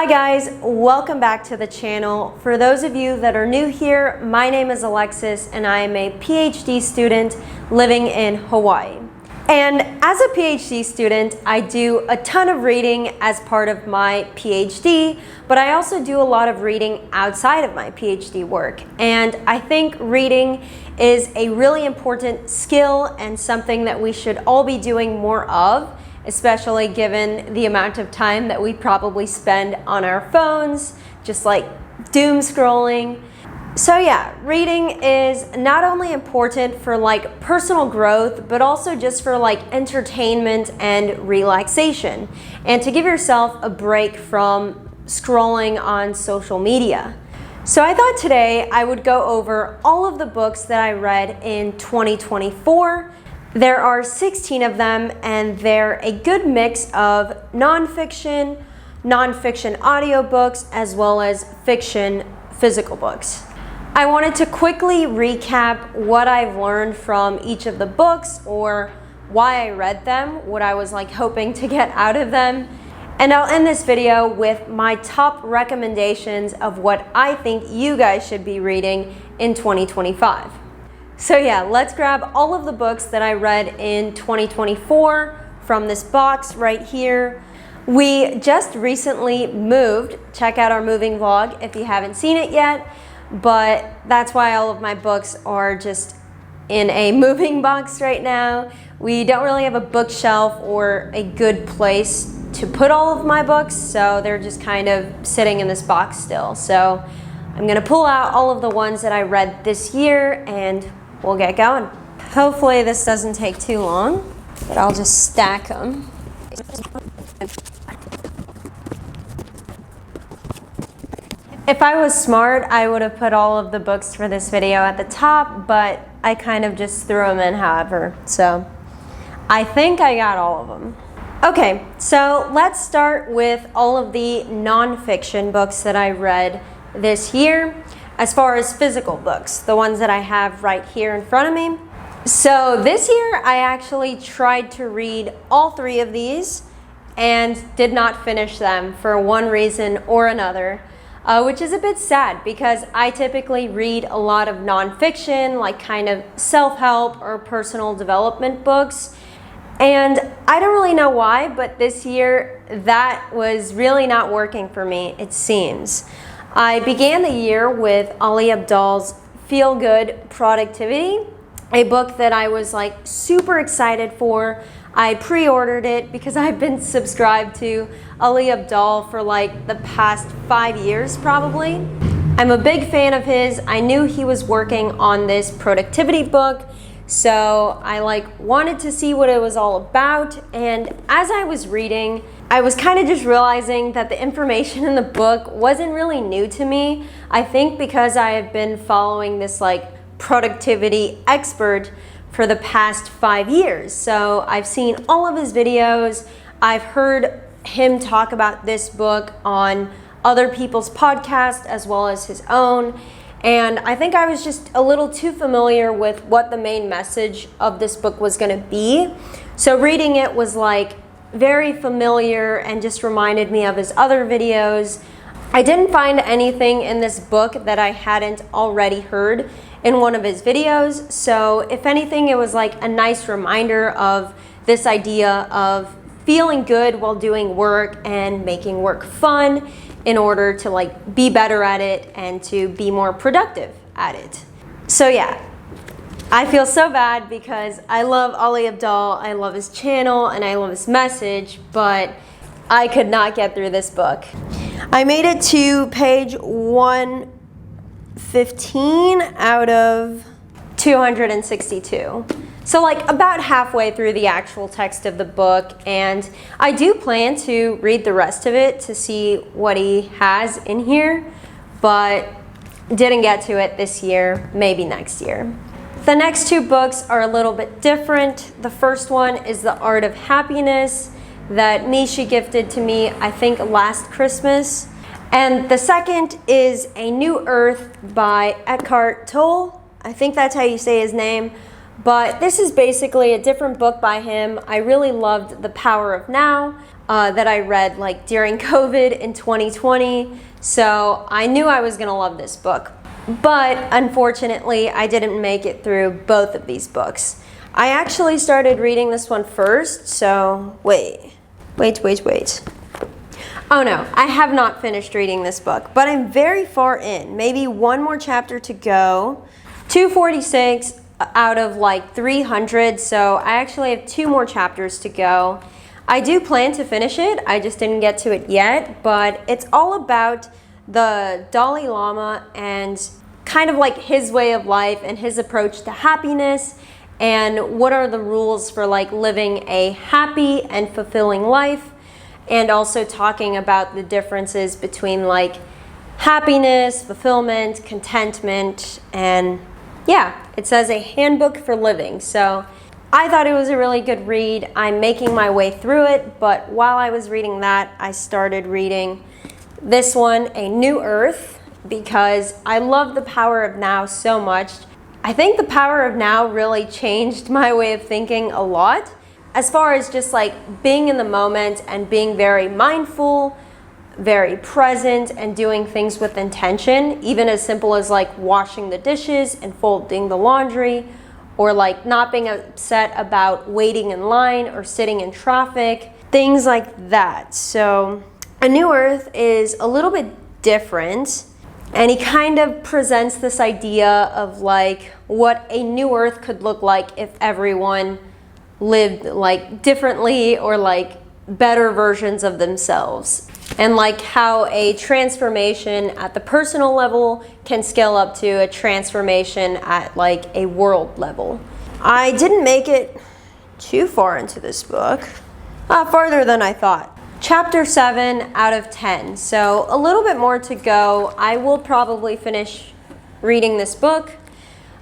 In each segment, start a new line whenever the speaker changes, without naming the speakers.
Hi guys, welcome back to the channel. For those of you that are new here, my name is Alexis and I am a PhD student living in Hawaii. And as a PhD student, I do a ton of reading as part of my PhD, but I also do a lot of reading outside of my PhD work. And I think reading is a really important skill and something that we should all be doing more of, especially given the amount of time that we probably spend on our phones, just like doom scrolling. So yeah, reading is not only important for like personal growth, but also just for like entertainment and relaxation, and to give yourself a break from scrolling on social media. So I thought today I would go over all of the books that I read in 2024. There are 16 of them, and they're a good mix of nonfiction audiobooks, as well as fiction physical books. I wanted to quickly recap what I've learned from each of the books, or why I read them, what I was like hoping to get out of them. And I'll end this video with my top recommendations of what I think you guys should be reading in 2025. So yeah, let's grab all of the books that I read in 2024 from this box right here. We just recently moved. Check out our moving vlog if you haven't seen it yet, but that's why all of my books are just in a moving box right now. We don't really have a bookshelf or a good place to put all of my books, so they're just kind of sitting in this box still. So I'm gonna pull out all of the ones that I read this year and we'll get going. Hopefully this doesn't take too long, but I'll just stack them. If I was smart, I would have put all of the books for this video at the top, but I kind of just threw them in however. So I think I got all of them. Okay, so let's start with all of the nonfiction books that I read this year. As far as physical books, the ones that I have right here in front of me. So this year I actually tried to read all three of these and did not finish them for one reason or another, which is a bit sad because I typically read a lot of nonfiction, like kind of self-help or personal development books. And I don't really know why, but this year that was really not working for me, it seems. I began the year with Ali Abdaal's Feel Good Productivity, a book that I was like super excited for. I pre-ordered it because I've been subscribed to Ali Abdaal for like the past 5 years probably. I'm a big fan of his. I knew he was working on this productivity book, so I like wanted to see what it was all about. And as I was reading, I was kind of just realizing that the information in the book wasn't really new to me. I think because I have been following this like productivity expert for the past 5 years. So I've seen all of his videos. I've heard him talk about this book on other people's podcasts as well as his own. And I think I was just a little too familiar with what the main message of this book was going to be. So reading it was like very familiar and just reminded me of his other videos. I didn't find anything in this book that I hadn't already heard in one of his videos. So if anything, it was like a nice reminder of this idea of feeling good while doing work and making work fun in order to like be better at it and to be more productive at it. So yeah, I feel so bad because I love Ali Abdaal, I love his channel, and I love his message, but I could not get through this book. I made it to page 115 out of 262. So like about halfway through the actual text of the book, and I do plan to read the rest of it to see what he has in here, but didn't get to it this year, maybe next year. The next two books are a little bit different. The first one is The Art of Happiness that Michi gifted to me, I think last Christmas. And the second is A New Earth by Eckhart Tolle. I think that's how you say his name. But this is basically a different book by him. I really loved The Power of Now that I read like during COVID in 2020. So I knew I was gonna love this book. But unfortunately, I didn't make it through both of these books. I actually started reading this one first, so wait. Oh no, I have not finished reading this book, but I'm very far in. Maybe one more chapter to go. 246 out of like 300, so I actually have 2 more chapters to go. I do plan to finish it, I just didn't get to it yet, but it's all about the Dalai Lama and kind of like his way of life and his approach to happiness, and what are the rules for like living a happy and fulfilling life, and also talking about the differences between like happiness, fulfillment, contentment, and yeah, it says a handbook for living. So I thought it was a really good read. I'm making my way through it, but while I was reading that, I started reading this one, A New Earth, because I love The Power of Now so much. I think The Power of Now really changed my way of thinking a lot, as far as just like being in the moment and being very mindful, very present, and doing things with intention, even as simple as like washing the dishes and folding the laundry, or like not being upset about waiting in line or sitting in traffic, things like that. So A New Earth is a little bit different, and he kind of presents this idea of like what a new earth could look like if everyone lived like differently, or like better versions of themselves, and like how a transformation at the personal level can scale up to a transformation at like a world level. I didn't make it too far into this book, farther than I thought. Chapter 7 out of 10, so a little bit more to go. I will probably finish reading this book,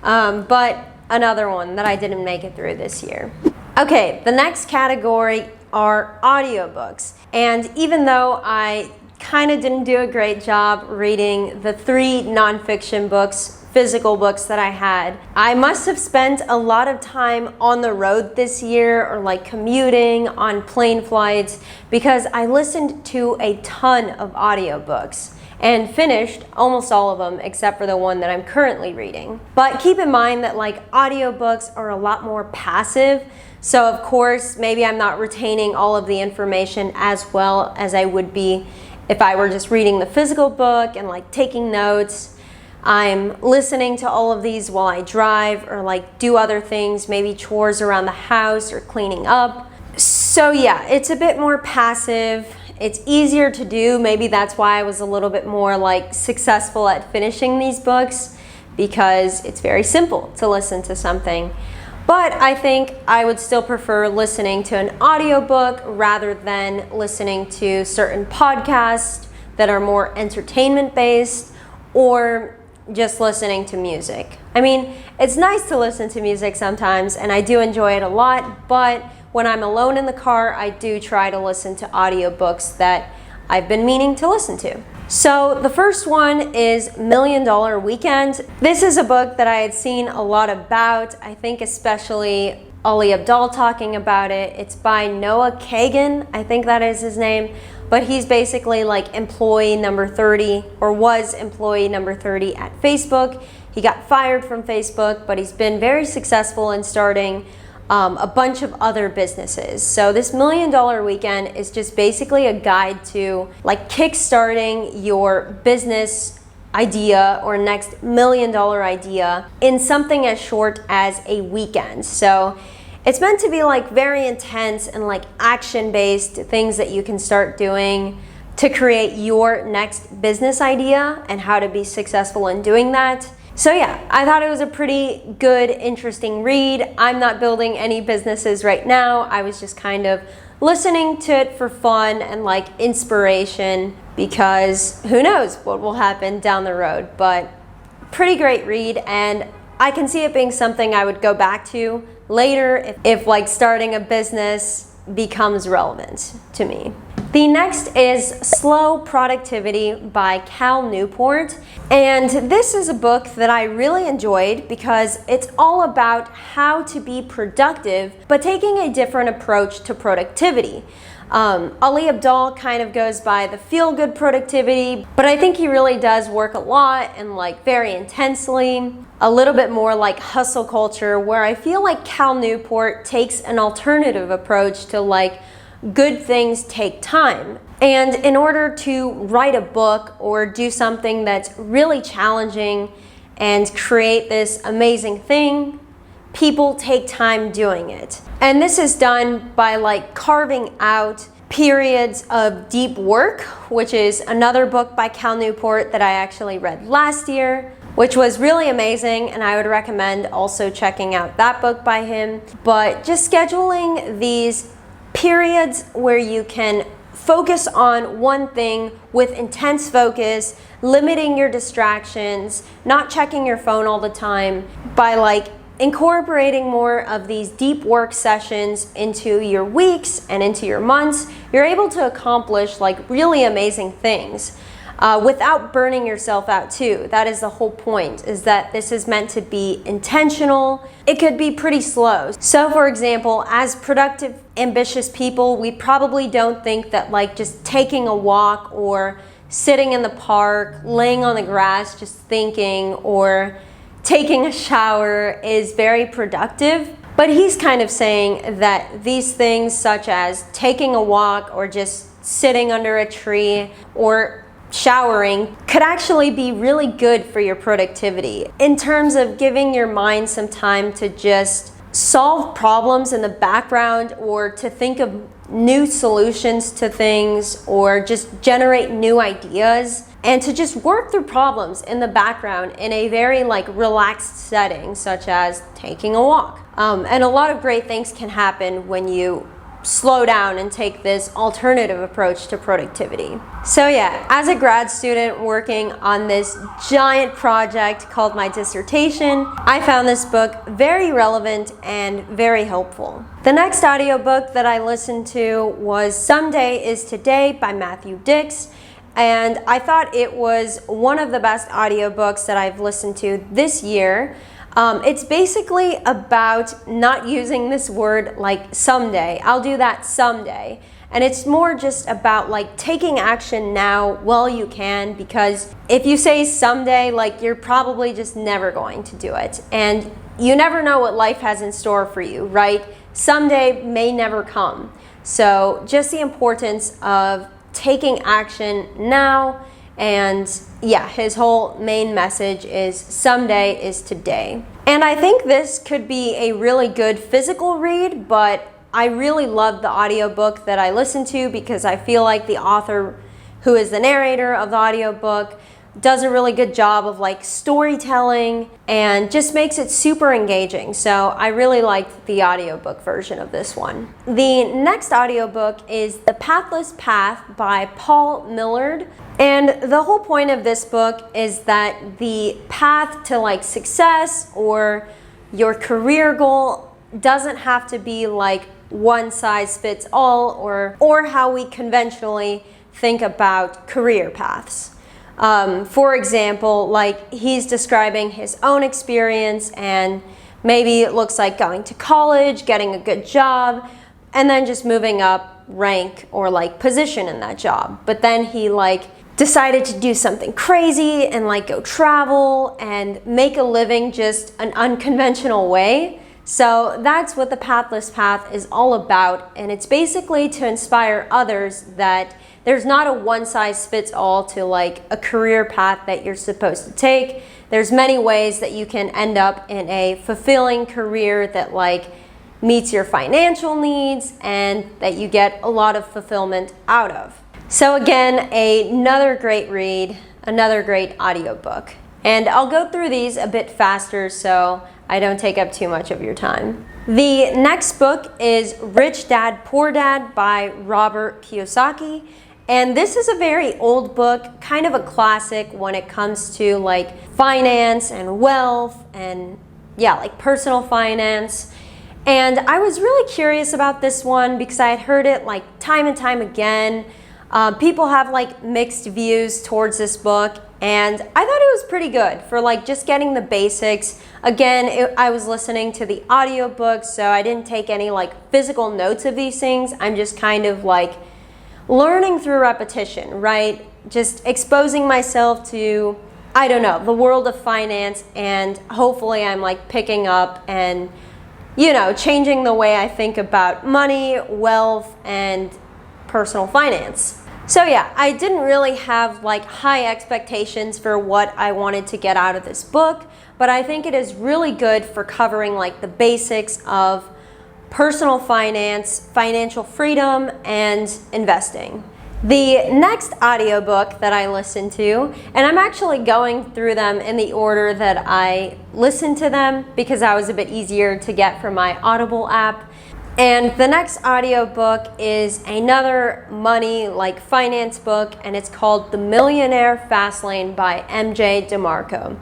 but another one that I didn't make it through this year. Okay, the next category are audiobooks. And even though I kind of didn't do a great job reading the 3 nonfiction books, physical books that I had, I must have spent a lot of time on the road this year, or like commuting, on plane flights, because I listened to a ton of audiobooks and finished almost all of them except for the one that I'm currently reading. But keep in mind that like audiobooks are a lot more passive, so of course maybe I'm not retaining all of the information as well as I would be if I were just reading the physical book and like taking notes. I'm listening to all of these while I drive or like do other things, maybe chores around the house or cleaning up. So yeah, it's a bit more passive. It's easier to do. Maybe that's why I was a little bit more like successful at finishing these books, because it's very simple to listen to something. But I think I would still prefer listening to an audiobook rather than listening to certain podcasts that are more entertainment based, or just listening to music. I mean, it's nice to listen to music sometimes, and I do enjoy it a lot, but when I'm alone in the car, I do try to listen to audiobooks that I've been meaning to listen to. So the first one is $1 Million Weekend. This is a book that I had seen a lot about, I think especially Ali Abdaal talking about it. It's by Noah Kagan, I think that is his name, but he's basically like employee number 30, or was employee number 30 at Facebook. He got fired from Facebook, but he's been very successful in starting a bunch of other businesses. So this $1 Million Weekend is just basically a guide to like kickstarting your business idea or next $1 million idea in something as short as a weekend. So it's meant to be like very intense and like action-based things that you can start doing to create your next business idea and how to be successful in doing that. So yeah, I thought it was a pretty good, interesting read. I'm not building any businesses right now. I was just kind of listening to it for fun and like inspiration, because who knows what will happen down the road. But pretty great read, and I can see it being something I would go back to later if like starting a business becomes relevant to me. The next is Slow Productivity by Cal Newport. And this is a book that I really enjoyed because it's all about how to be productive, but taking a different approach to productivity. Ali Abdaal kind of goes by the feel-good productivity, but I think he really does work a lot and like very intensely, a little bit more like hustle culture, where I feel like Cal Newport takes an alternative approach to like good things take time. And in order to write a book or do something that's really challenging and create this amazing thing, people take time doing it. And this is done by like carving out periods of deep work, which is another book by Cal Newport that I actually read last year, which was really amazing, and I would recommend also checking out that book by him. But just scheduling these periods where you can focus on one thing with intense focus, limiting your distractions, not checking your phone all the time, by like incorporating more of these deep work sessions into your weeks and into your months, you're able to accomplish like really amazing things without burning yourself out too. That is the whole point, is that this is meant to be intentional. It could be pretty slow. So for example, as productive, ambitious people, we probably don't think that like just taking a walk or sitting in the park, laying on the grass, just thinking, or taking a shower is very productive. But he's kind of saying that these things, such as taking a walk or just sitting under a tree or showering, could actually be really good for your productivity in terms of giving your mind some time to just solve problems in the background, or to think of new solutions to things, or just generate new ideas, and to just work through problems in the background in a very like relaxed setting, such as taking a walk. And a lot of great things can happen when you slow down and take this alternative approach to productivity. So yeah, as a grad student working on this giant project called my dissertation, I found this book very relevant and very helpful. The next audiobook that I listened to was Someday is Today by Matthew Dix, and I thought it was one of the best audiobooks that I've listened to this year. It's basically about not using this word like someday. I'll do that someday. And it's more just about like taking action now while you can, because if you say someday, like you're probably just never going to do it. And you never know what life has in store for you, right? Someday may never come. So just the importance of taking action now. And yeah, his whole main message is someday is today. And I think this could be a really good physical read, but I really loved the audiobook that I listened to, because I feel like the author, who is the narrator of the audiobook, does a really good job of like storytelling and just makes it super engaging. So I really liked the audiobook version of this one. The next audiobook is The Pathless Path by Paul Millard. And the whole point of this book is that the path to like success or your career goal doesn't have to be like one size fits all, or how we conventionally think about career paths. For example, like he's describing his own experience, and maybe it looks like going to college, getting a good job, and then just moving up rank or like position in that job. But then he like decided to do something crazy and like go travel and make a living just an unconventional way. So that's what the Pathless Path is all about, and it's basically to inspire others that there's not a one-size-fits-all to like a career path that you're supposed to take. There's many ways that you can end up in a fulfilling career that like meets your financial needs and that you get a lot of fulfillment out of. So again, another great read, another great audiobook. And I'll go through these a bit faster so I don't take up too much of your time. The next book is Rich Dad, Poor Dad by Robert Kiyosaki. And this is a very old book, kind of a classic when it comes to like finance and wealth and yeah, like personal finance. And I was really curious about this one because I had heard it like time and time again. People have like mixed views towards this book, and I thought it was pretty good for like just getting the basics. Again, I was listening to the audiobook, so I didn't take any like physical notes of these things. I'm just kind of like learning through repetition, right? Just exposing myself to, I don't know, the world of finance, and hopefully I'm like picking up and, you know, changing the way I think about money, wealth, and personal finance. So yeah, I didn't really have like high expectations for what I wanted to get out of this book, but I think it is really good for covering like the basics of personal finance, financial freedom, and investing. The next audiobook that I listened to, and I'm actually going through them in the order that I listened to them because that was a bit easier to get from my Audible app. And the next audiobook is another money, like finance book, and it's called The Millionaire Fastlane by MJ DeMarco.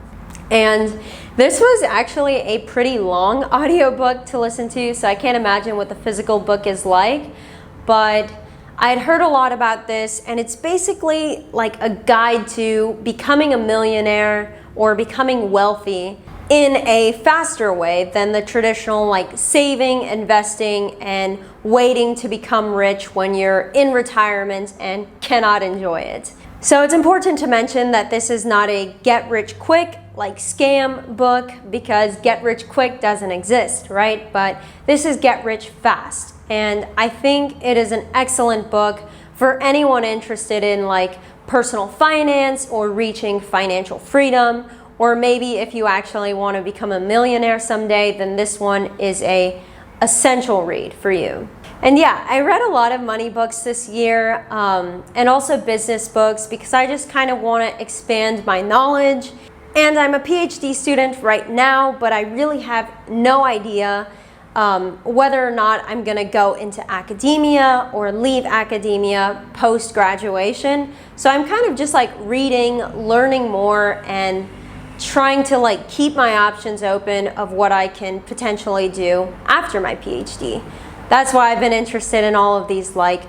And this was actually a pretty long audiobook to listen to, so I can't imagine what the physical book is like, but I had heard a lot about this, and it's basically like a guide to becoming a millionaire or becoming wealthy in a faster way than the traditional like saving, investing, and waiting to become rich when you're in retirement and cannot enjoy it. So it's important to mention that this is not a get rich quick like scam book, because get rich quick doesn't exist, right? But this is get rich fast. And I think it is an excellent book for anyone interested in like personal finance or reaching financial freedom. Or maybe if you actually want to become a millionaire someday, then this one is a essential read for you. And yeah, I read a lot of money books this year, and also business books, because I just kind of want to expand my knowledge. And I'm a PhD student right now, but I really have no idea whether or not I'm going to go into academia or leave academia post-graduation. So I'm kind of just like reading, learning more, and trying to like keep my options open of what I can potentially do after my PhD. That's why I've been interested in all of these like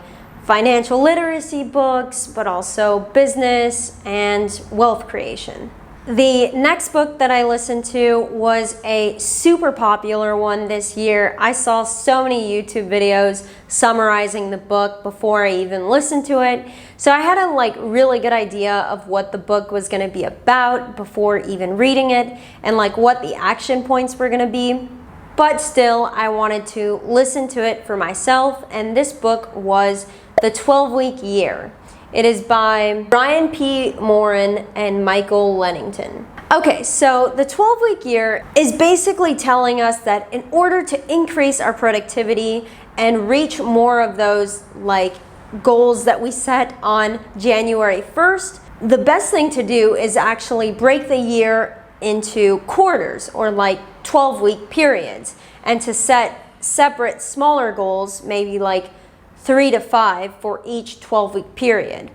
financial literacy books, but also business and wealth creation. The next book that I listened to was a super popular one this year. I saw so many YouTube videos summarizing the book before I even listened to it. So I had a like really good idea of what the book was going to be about before even reading it, and like what the action points were going to be. But still, I wanted to listen to it for myself, and this book was The 12-Week Year. It is by Brian P. Moran and Michael Lennington. Okay, so the 12-week year is basically telling us that in order to increase our productivity and reach more of those like goals that we set on January 1st, the best thing to do is actually break the year into quarters, or like 12-week periods, and to set separate smaller goals, maybe like 3 to 5 for each 12-week period.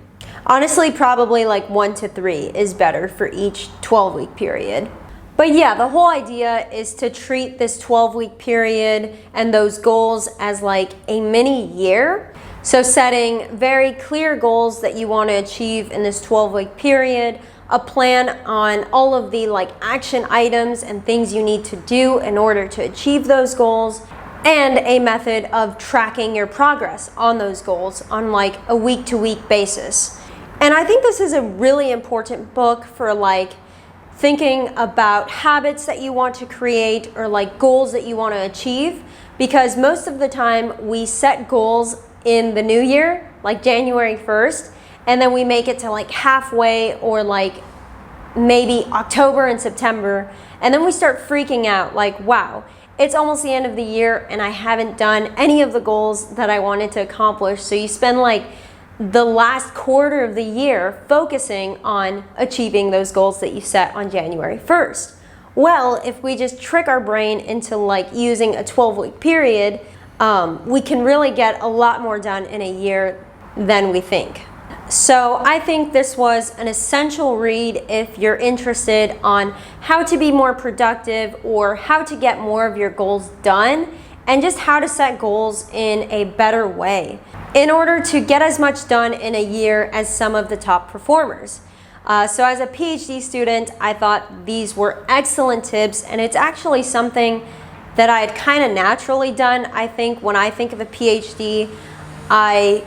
Honestly, probably like 1 to 3 is better for each 12-week period. But yeah, the whole idea is to treat this 12-week period and those goals as like a mini year. So setting very clear goals that you want to achieve in this 12-week period, a plan on all of the like action items and things you need to do in order to achieve those goals, and a method of tracking your progress on those goals on like a week-to-week basis. And I think this is a really important book for like thinking about habits that you want to create, or like goals that you want to achieve, because most of the time we set goals in the new year, like January 1st, and then we make it to like halfway, or like maybe October and September, and then we start freaking out like, wow, it's almost the end of the year and I haven't done any of the goals that I wanted to accomplish. So you spend like the last quarter of the year focusing on achieving those goals that you set on January 1st. Well, if we just trick our brain into like using a 12-week period, we can really get a lot more done in a year than we think. So I think this was an essential read if you're interested on how to be more productive or how to get more of your goals done and just how to set goals in a better way in order to get as much done in a year as some of the top performers. So as a PhD student, I thought these were excellent tips, and it's actually something that I had kind of naturally done. I think when I think of a PhD, I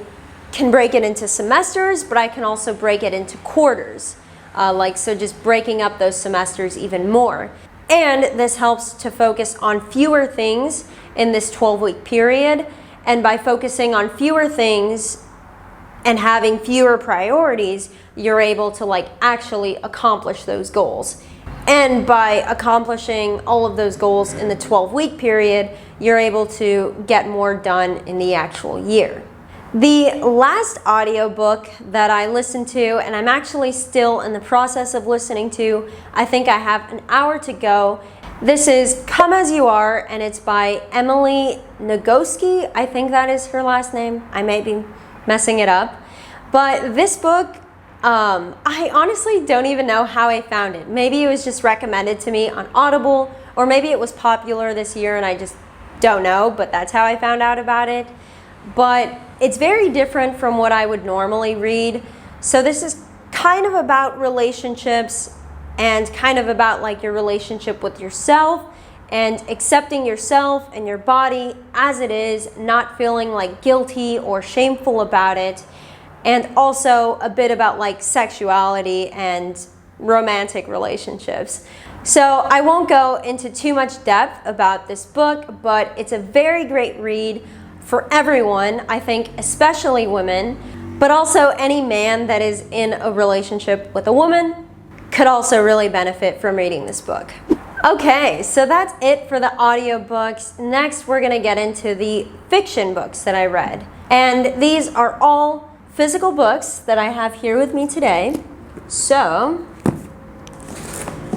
can break it into semesters, but I can also break it into quarters. So just breaking up those semesters even more. And this helps to focus on fewer things in this 12-week period. And by focusing on fewer things and having fewer priorities, you're able to actually accomplish those goals. And by accomplishing all of those goals in the 12-week period, you're able to get more done in the actual year. The last audiobook that I listened to, and I'm actually still in the process of listening to, I think I have an hour to go. This is Come As You Are, and it's by Emily Nagoski. I think that is her last name. I may be messing it up. But this book, I honestly don't even know how I found it. Maybe it was just recommended to me on Audible, or maybe it was popular this year and I just don't know, but that's how I found out about it. But it's very different from what I would normally read. So this is kind of about relationships and kind of about your relationship with yourself and accepting yourself and your body as it is, not feeling guilty or shameful about it. And also a bit about sexuality and romantic relationships. So I won't go into too much depth about this book, but it's a very great read for everyone, I think, especially women, but also any man that is in a relationship with a woman could also really benefit from reading this book. Okay, so that's it for the audiobooks. Next, we're gonna get into the fiction books that I read. And these are all physical books that I have here with me today. So,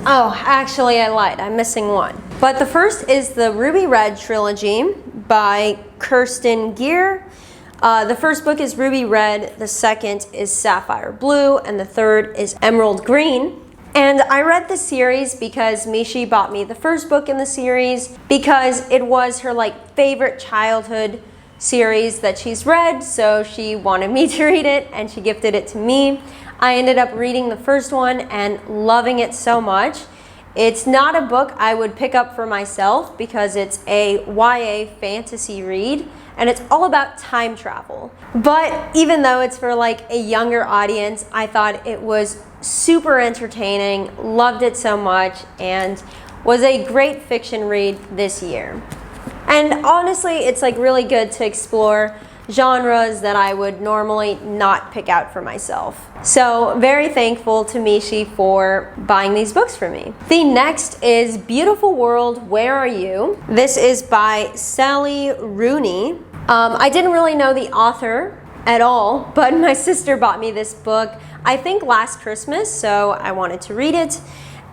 oh, actually I lied, I'm missing one. But the first is the Ruby Red trilogy by Kirsten Gier. The first book is Ruby Red, the second is Sapphire Blue, and the third is Emerald Green. And I read the series because Michi bought me the first book in the series because it was her favorite childhood series that she's read, so she wanted me to read it and she gifted it to me. I ended up reading the first one and loving it so much. It's not a book I would pick up for myself because it's a YA fantasy read and it's all about time travel. But even though it's for a younger audience, I thought it was super entertaining, loved it so much, and was a great fiction read this year. And honestly, it's really good to explore genres that I would normally not pick out for myself. So very thankful to Michi for buying these books for me. The next is Beautiful World, Where Are You? This is by Sally Rooney. I didn't really know the author at all, but my sister bought me this book, I think last Christmas, so I wanted to read it.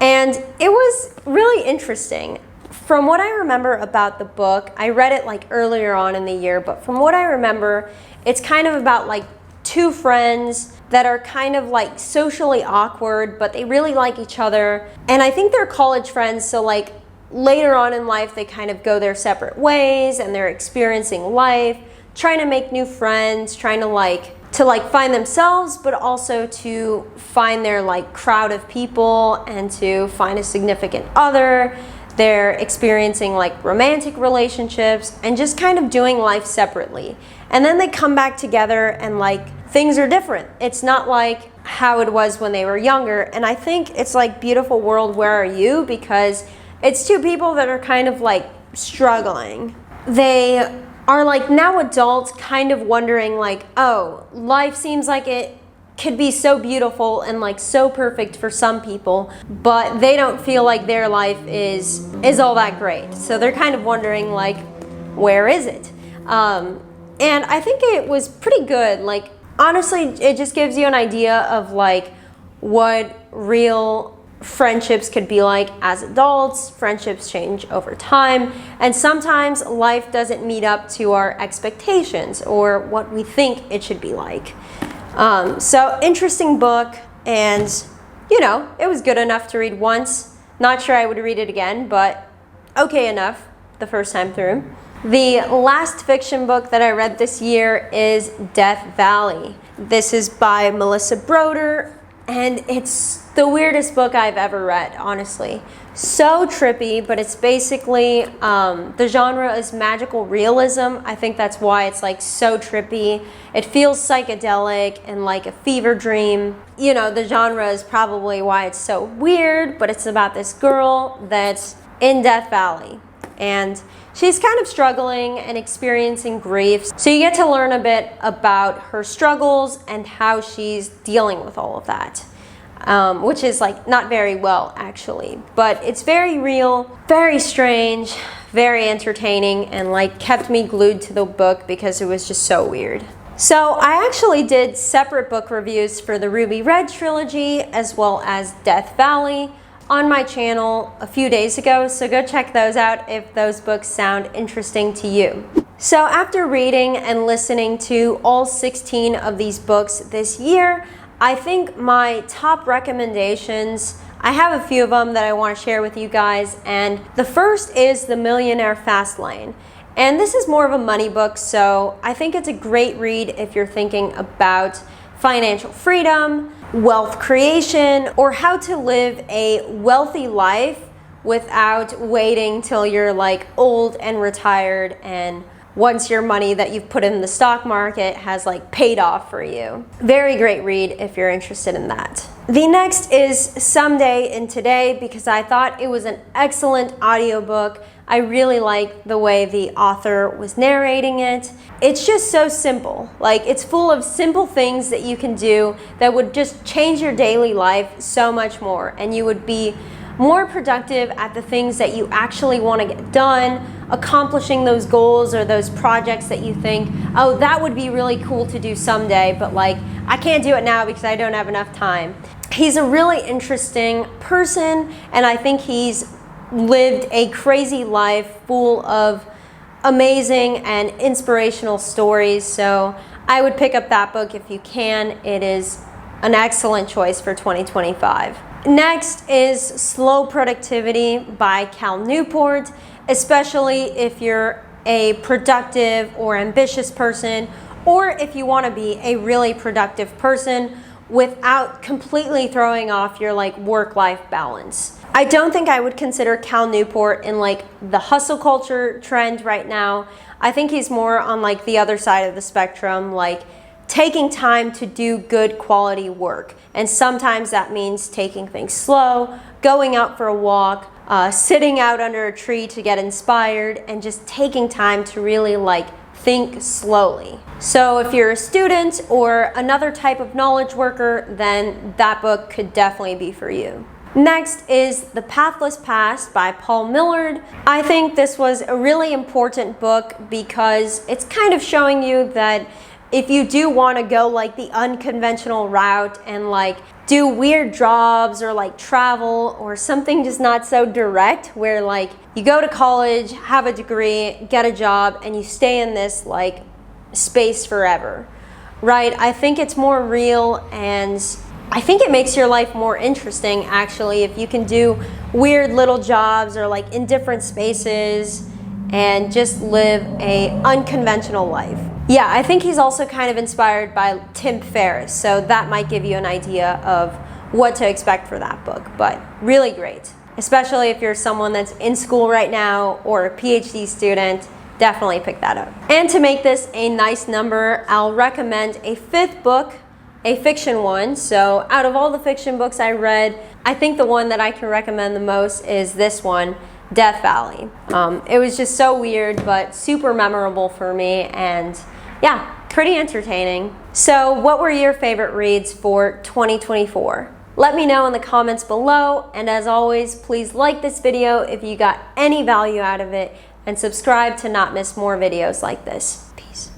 And it was really interesting. From what I remember about the book, I read it earlier on in the year, but from what I remember, it's kind of about two friends that are kind of socially awkward, but they really like each other. And I think they're college friends, so later on in life, they kind of go their separate ways and they're experiencing life, trying to make new friends, trying to find themselves, but also to find their crowd of people and to find a significant other. They're experiencing romantic relationships and just kind of doing life separately. And then they come back together and things are different. It's not how it was when they were younger. And I think it's Beautiful World, Where Are You? Because it's two people that are kind of struggling. They are now adults kind of wondering oh, life seems like it could be so beautiful and so perfect for some people, but they don't feel like their life is all that great. So they're kind of wondering where is it? And I think it was pretty good. Honestly, it just gives you an idea of what real friendships could be as adults. Friendships change over time, and sometimes life doesn't meet up to our expectations or what we think it should be like. So interesting book, and it was good enough to read once. Not sure I would read it again, but okay enough the first time through. The last fiction book that I read this year is Death Valley. This is by Melissa Broder, and it's the weirdest book I've ever read, honestly. So trippy, but it's basically, the genre is magical realism. I think that's why it's like so trippy. It feels psychedelic and like a fever dream. You know, the genre is probably why it's so weird, but it's about this girl that's in Death Valley, and she's kind of struggling and experiencing grief. So you get to learn a bit about her struggles and how she's dealing with all of that. Which is like not very well actually, but it's very real, very strange, very entertaining, and like kept me glued to the book because it was just so weird. So I actually did separate book reviews for the Ruby Red trilogy as well as Death Valley on my channel a few days ago, so go check those out if those books sound interesting to you. So after reading and listening to all 16 of these books this year, I think my top recommendations, I have a few of them that I want to share with you guys, and the first is The Millionaire Fastlane. And this is more of a money book, so I think it's a great read if you're thinking about financial freedom, wealth creation, or how to live a wealthy life without waiting till you're like old and retired, and once your money that you've put in the stock market has like paid off for you. Very great read if you're interested in that. The next is Someday in Today, because I thought it was an excellent audiobook. I really like the way the author was narrating it. It's just so simple. Like, it's full of simple things that you can do that would just change your daily life so much more, and you would be more productive at the things that you actually want to get done, accomplishing those goals or those projects that you think, oh, that would be really cool to do someday, but like, I can't do it now because I don't have enough time. He's a really interesting person, and I think he's lived a crazy life full of amazing and inspirational stories, so I would pick up that book if you can. It is an excellent choice for 2025. Next is Slow Productivity by Cal Newport, especially if you're a productive or ambitious person, or if you want to be a really productive person without completely throwing off your like work-life balance. I don't think I would consider Cal Newport in like the hustle culture trend right now. I think he's more on like the other side of the spectrum, like taking time to do good quality work. And sometimes that means taking things slow, going out for a walk, sitting out under a tree to get inspired, and just taking time to really like think slowly. So if you're a student or another type of knowledge worker, then that book could definitely be for you. Next is The Pathless Past by Paul Millard. I think this was a really important book because it's kind of showing you that if you do want to go like the unconventional route and like do weird jobs or like travel or something just not so direct, where like you go to college, have a degree, get a job, and you stay in this like space forever, right? I think it's more real, and I think it makes your life more interesting actually if you can do weird little jobs or like in different spaces and just live a unconventional life. Yeah, I think he's also kind of inspired by Tim Ferriss, so that might give you an idea of what to expect for that book, but really great. Especially if you're someone that's in school right now or a PhD student, definitely pick that up. And to make this a nice number, I'll recommend a fifth book, a fiction one. So out of all the fiction books I read, I think the one that I can recommend the most is this one, Death Valley. It was just so weird, but super memorable for me, and yeah, pretty entertaining. So what were your favorite reads for 2024? Let me know in the comments below, and as always, please like this video if you got any value out of it, and subscribe to not miss more videos like this. Peace.